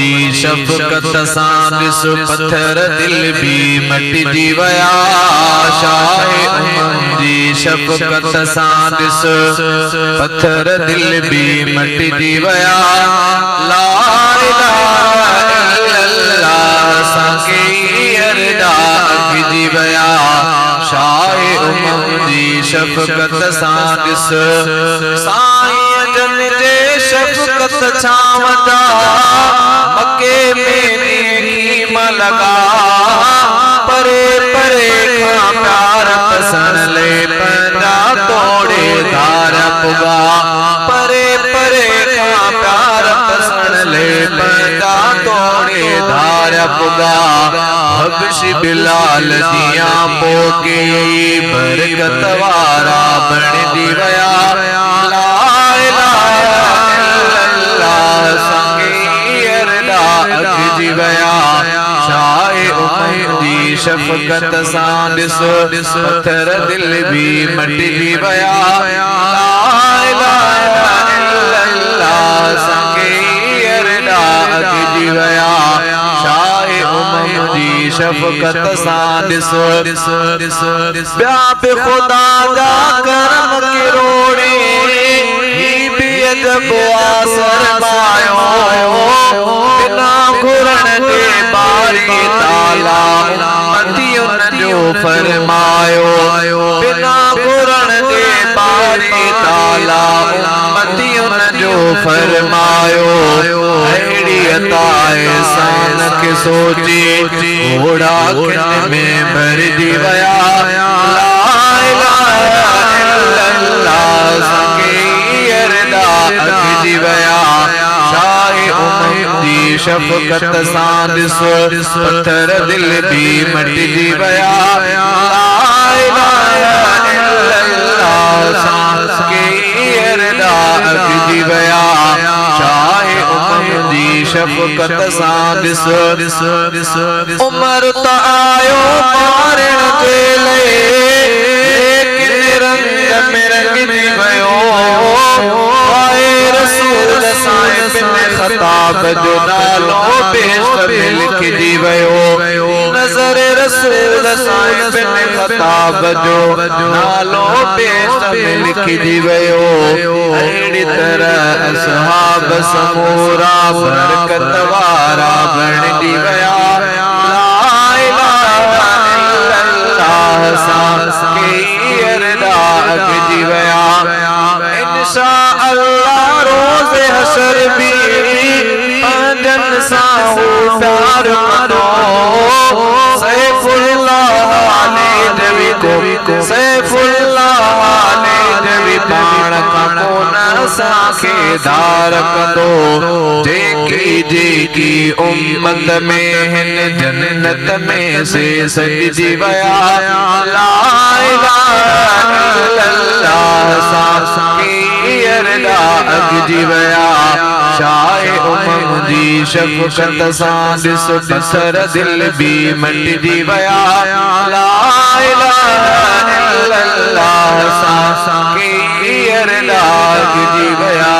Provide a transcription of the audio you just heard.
दी शफ़क़त सां ॾिस पत्थर दिल भी मटिजी विया शाहे उमम दी शफ़क़त सां ॾिस पत्थर दिल भी मटिजी विया ला इलाहा इल्लल्लाह साके अरदा अखिजी विया शाहे उमम दी शफ़क़त सां ॾिस साईं जन जे शफ़क़त छावंदा मके में नीम लगा परे परे खां प्यार पसण ले पंजा तोड़े धार पुगा परे परे खां प्यार पसण ले पंजा तोड़े धार पुगा हबशी बिलाल दिया पोके बरकत वारा बणजी विया ला इलाहा इल्लल्लाह संगे अरदा अखिजी विया शाहे उमम दी शफ़क़त सां ॾिस पत्थर दिल भी मटिजी विया ला इलाहा इल्लल्लाह संगे अरदा अखिजी विया शाहे उमम दी शफ़क़त सां ॾिस ॿिया बि ख़ुदा जा करम किरोड़े ही भी अजब सरमायो बिना घुरण जे बारी ताला उम्मतियुनि जो फरमायो बिना घुरण जे बारी ताला उम्मतियुनि जो फरमायो अहिड़ी अताए शान के सोचे घोड़ा किन में भरजी विया ला इलाहा इल्लल्लाह संगे अरदा अखिजी विया शाहे उमम दी शफ़क़त सां ॾिस पत्थर दिल भी मटिजी विया ला इलाहा इल्लल्लाह संगे अरदा अखिजी विया शाहे उमम दी शफ़क़त सां ॾिस उमर त आयो मारण जे लाइ लेकिन रंग में रंगजी वियो आए रसूल साईं बिन ख़ताब जो नालो पेश लिखजी वियो नज़र रसूल साईं बिन ख़ताब जो नालो पेश लिखजी वियो अहिड़ी तरह असहाब समूरा बरकत वारा बणजी विया ला इलाहा इल्लल्लाह साके अरदा अखिजी विया इंशा अल्लाह रोज़े हशर भी पंजन सां हू प्यार करो सैफुल्लाह आले जवी को सैफुल्लाह आले जवी पाण का कोन असांखे धार कंदो जेकी जेकी उम्मत में हिन जन्नत में से सजजी विया ला इलाहा इल्लल्लाह साके अरदा अखिजी विया शाहे उमम दी शफ़क़त सां ॾिस पत्थर दिल भी मटिजी विया ला इलाहा इल्लल्लाह साके अरदा अखिजी विया